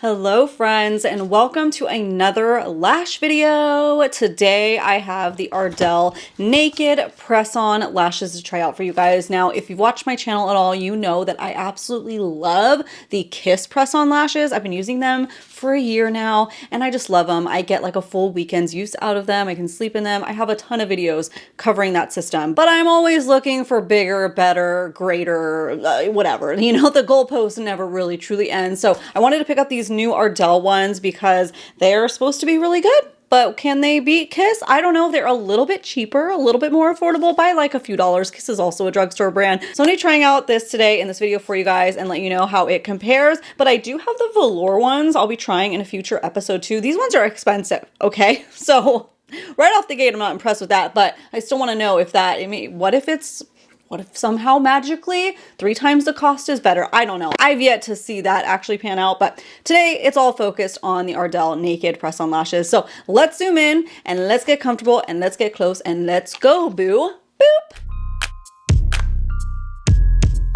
Hello friends, and welcome to another lash video. Today I have the Ardell Naked Press On Lashes to try out for you guys. Now, if you've watched my channel at all, you know that I absolutely love the Kiss Press On Lashes. I've been using them for a year now, and I just love them. I get like a full weekend's use out of them. I can sleep in them. I have a ton of videos covering that system, but I'm always looking for bigger, better, greater, whatever. You know, the goalpost never really truly ends. So I wanted to pick up these new Ardell ones because they're supposed to be really good. But can they beat Kiss? I don't know. They're a little bit cheaper, a little bit more affordable by like a few dollars. Kiss is also a drugstore brand. So I'm going to be trying out this today in this video for you guys and let you know how it compares. But I do have the velour ones I'll be trying in a future episode too. These ones are expensive, okay? So right off the gate, I'm not impressed with that, but I still want to know if that, I mean, what if somehow magically 3 times the cost is better? I don't know. I've yet to see that actually pan out, but today it's all focused on the Ardell Naked Press On Lashes. So let's zoom in and let's get comfortable and let's get close and let's go, boo. Boop.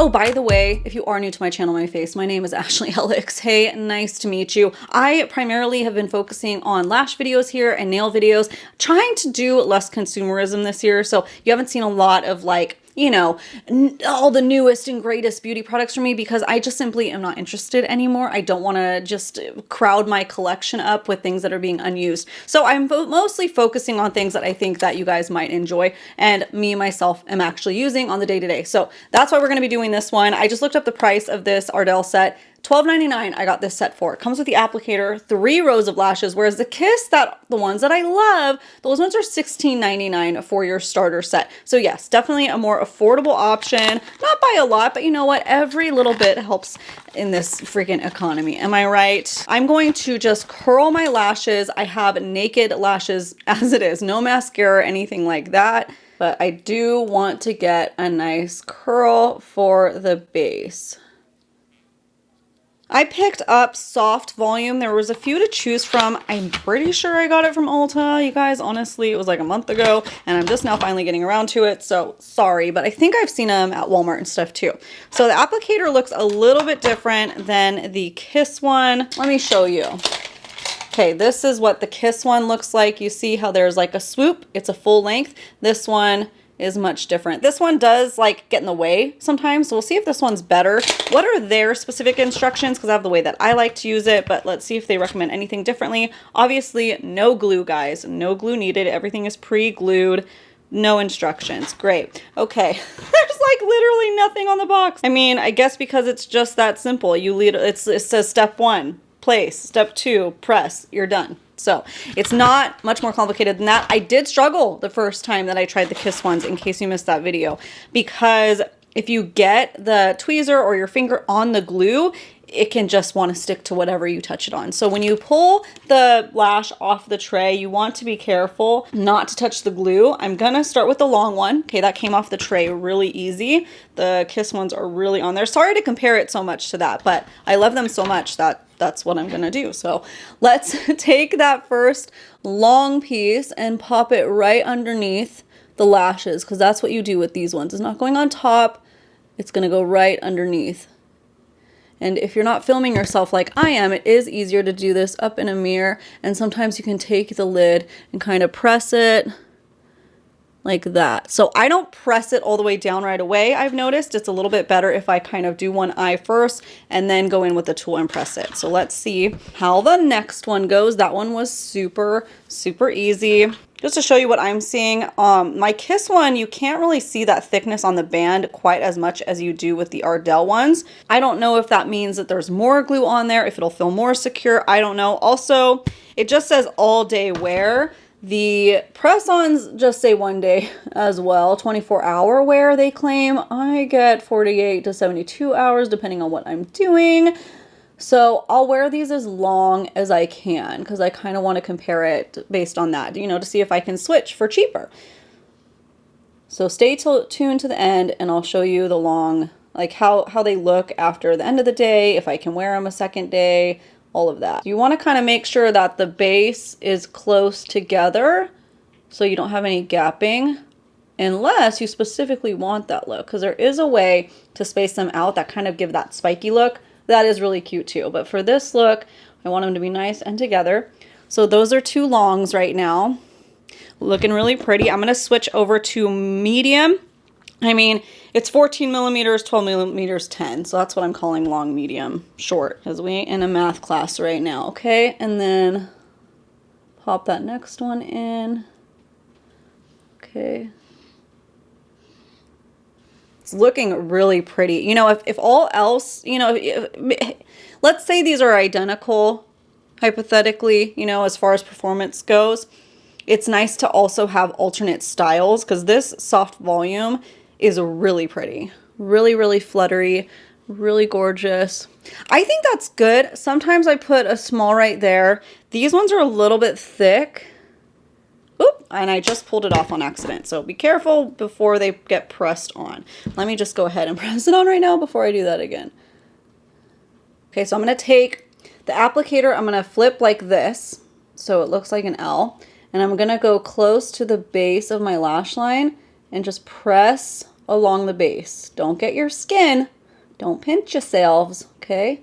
Oh, by the way, if you are new to my channel, my face, my name is ashleyellix. Hey, nice to meet you. I primarily have been focusing on lash videos here and nail videos, trying to do less consumerism this year. So you haven't seen a lot of like, you know, all the newest and greatest beauty products from me because I just simply am not interested anymore. I don't want to just crowd my collection up with things that are being unused. So I'm mostly focusing on things that I think that you guys might enjoy and me myself am actually using on the day-to-day. So that's why we're going to be doing this one. I just looked up the price of this Ardell set. $12.99 I got this set for. It comes with the applicator, 3 rows of lashes, whereas the Kiss, the ones that I love, those ones are $16.99 for your starter set. So yes, definitely a more affordable option. Not by a lot, but you know what? Every little bit helps in this freaking economy. Am I right? I'm going to just curl my lashes. I have naked lashes as it is. No mascara or anything like that. But I do want to get a nice curl for the base. I picked up Soft Volume. There was a few to choose from. I'm pretty sure I got it from Ulta. You guys, honestly, it was like a month ago and I'm just now finally getting around to it. So sorry, but I think I've seen them at Walmart and stuff too. So the applicator looks a little bit different than the Kiss one. Let me show you. Okay, this is what the Kiss one looks like. You see how there's like a swoop. It's a full length. This one is much different. This one does like get in the way sometimes. So we'll see if this one's better. What are their specific instructions? Because I have the way that I like to use it, but let's see if they recommend anything differently. Obviously, no glue, guys. No glue needed. Everything is pre-glued. No instructions. Great. Okay. There's like literally nothing on the box. I mean, I guess because it's just that simple. It says step 1, place. Step 2, press. You're done. So it's not much more complicated than that. I did struggle the first time that I tried the Kiss ones, in case you missed that video, because if you get the tweezer or your finger on the glue, it can just want to stick to whatever you touch it on. So when you pull the lash off the tray, you want to be careful not to touch the glue. I'm gonna start with the long one. Okay, that came off the tray really easy. The Kiss ones are really on there. Sorry to compare it so much to that, but I love them so much that that's what I'm gonna do. So let's take that first long piece and pop it right underneath the lashes, because that's what you do with these ones. It's not going on top, it's gonna go right underneath. And if you're not filming yourself like I am, it is easier to do this up in a mirror. And sometimes you can take the lid and kind of press it like that. So I don't press it all the way down right away. I've noticed it's a little bit better if I kind of do one eye first and then go in with the tool and press it. So let's see how the next one goes. That one was super, super easy. Just to show you what I'm seeing, my Kiss one, you can't really see that thickness on the band quite as much as you do with the Ardell ones. I don't know if that means that there's more glue on there, if it'll feel more secure, I don't know. Also, it just says all day wear. The press-ons just say 1 day as well, 24-hour wear they claim. I get 48 to 72 hours depending on what I'm doing. So I'll wear these as long as I can because I kind of want to compare it based on that, you know, to see if I can switch for cheaper. So stay tuned to the end and I'll show you the long, like how they look after the end of the day, if I can wear them a second day, all of that. You want to kind of make sure that the base is close together so you don't have any gapping, unless you specifically want that look, because there is a way to space them out that kind of give that spiky look. That is really cute too. But for this look, I want them to be nice and together. So those are 2 longs right now. Looking really pretty. I'm going to switch over to medium. I mean, it's 14 millimeters, 12 millimeters, 10. So that's what I'm calling long, medium, short, because we ain't in a math class right now. Okay. And then pop that next one in. Okay. It's looking really pretty. You know, if all else, you know, let's say these are identical, hypothetically, you know, as far as performance goes, it's nice to also have alternate styles, because this soft volume is really pretty. Really, really fluttery, really gorgeous. I think that's good. Sometimes I put a small right there. These ones are a little bit thick. Oop, and I just pulled it off on accident. So be careful before they get pressed on. Let me just go ahead and press it on right now before I do that again. Okay, so I'm going to take the applicator, I'm going to flip like this so it looks like an L. And I'm going to go close to the base of my lash line and just press along the base. Don't get your skin. Don't pinch yourselves, okay?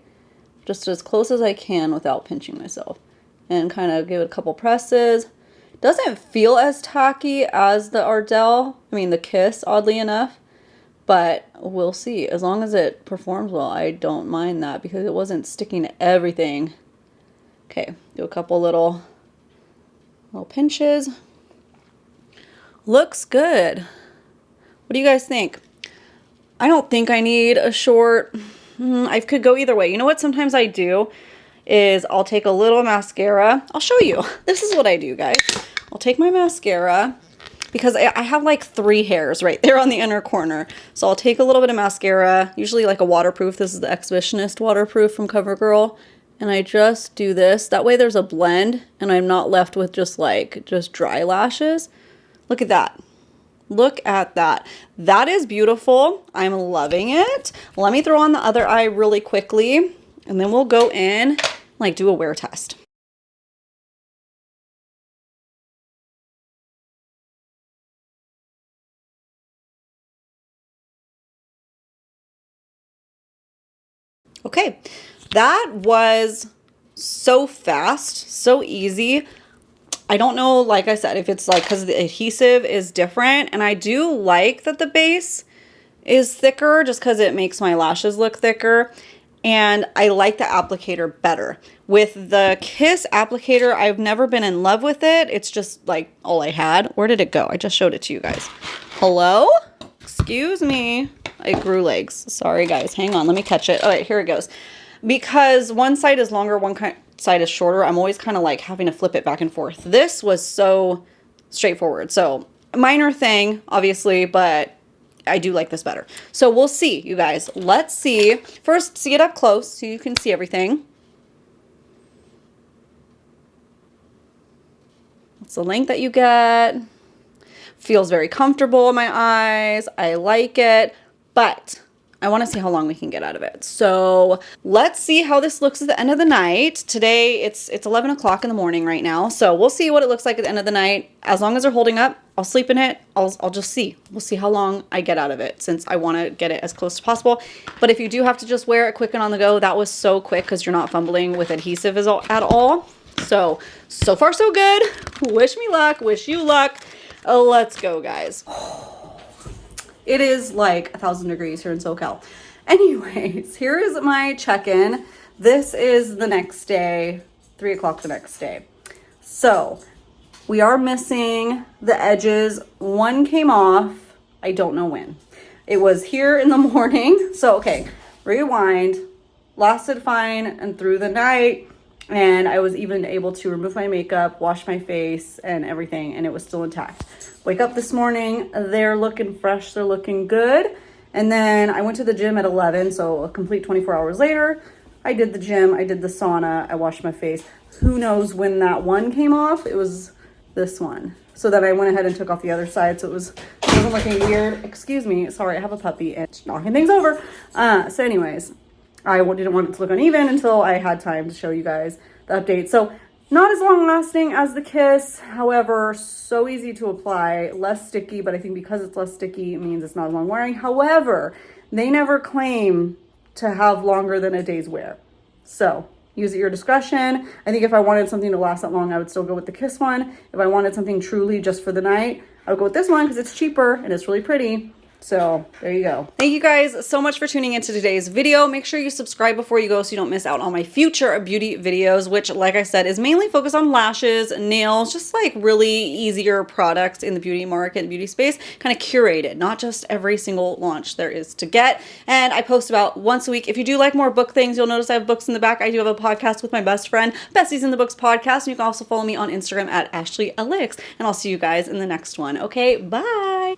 Just as close as I can without pinching myself. And kind of give it a couple presses. Doesn't feel as tacky as the Ardell, the Kiss, oddly enough. But we'll see. As long as it performs well, I don't mind that because it wasn't sticking to everything. Okay, do a couple little pinches. Looks good. What do you guys think? I don't think I need a short. I could go either way. You know what sometimes I do is I'll take a little mascara. I'll show you. This is what I do, guys. I'll take my mascara because I have like 3 hairs right there on the inner corner. So I'll take a little bit of mascara, usually like a waterproof. This is the Exhibitionist waterproof from CoverGirl. And I just do this. That way there's a blend and I'm not left with just dry lashes. Look at that. Look at that. That is beautiful. I'm loving it. Let me throw on the other eye really quickly and then we'll go in, do a wear test. Okay, that was so fast, so easy. I don't know, like I said, if it's because the adhesive is different, and I do like that the base is thicker just because it makes my lashes look thicker, and I like the applicator better. With the Kiss applicator, I've never been in love with it. It's just all I had. Where did it go? I just showed it to you guys. Hello? Excuse me. I grew legs. Sorry, guys. Hang on. Let me catch it. All right, here it goes. Because one side is longer, one side is shorter, I'm always kind of having to flip it back and forth. This was so straightforward. So minor thing, obviously, but I do like this better. So we'll see, you guys. Let's see. First, see it up close so you can see everything. That's the length that you get. Feels very comfortable in my eyes. I like it, but I want to see how long we can get out of it. So let's see how this looks at the end of the night. Today, it's 11 o'clock in the morning right now. So we'll see what it looks like at the end of the night. As long as they're holding up, I'll sleep in it. I'll just see. We'll see how long I get out of it since I want to get it as close as possible. But if you do have to just wear it quick and on the go, that was so quick because you're not fumbling with adhesive at all. So far so good. Wish me luck. Wish you luck. Let's go, guys. It is 1,000 degrees here in SoCal. Anyways, here is my check-in. This is the next day, 3 o'clock the next day. So we are missing the edges. One came off. I don't know when. It was here in the morning. So, okay, rewind. Lasted fine and through the night. And I was even able to remove my makeup, wash my face and everything, and it was still intact. Wake up this morning, they're looking fresh, they're looking good. And then I went to the gym at 11, so a complete 24 hours later, I did the gym, I did the sauna, I washed my face. Who knows when that one came off? It was this one. So then I went ahead and took off the other side, so it wasn't looking weird. Excuse me, sorry, I have a puppy and it's knocking things over. So anyways, I didn't want it to look uneven until I had time to show you guys the update. So not as long lasting as the Kiss, however, so easy to apply, less sticky, but I think because it's less sticky, it means it's not as long wearing. However, they never claim to have longer than a day's wear. So use at your discretion. I think if I wanted something to last that long, I would still go with the Kiss one. If I wanted something truly just for the night, I would go with this one because it's cheaper and it's really pretty. So there you go. Thank you guys so much for tuning into today's video. Make sure you subscribe before you go so you don't miss out on my future beauty videos, which, like I said, is mainly focused on lashes, nails, just like really easier products in the beauty market, beauty space, kind of curated, not just every single launch there is to get. And I post about once a week. If you do like more book things, you'll notice I have books in the back. I do have a podcast with my best friend, Besties in the Books Podcast. And you can also follow me on Instagram at ashleyellix. And I'll see you guys in the next one. Okay, bye.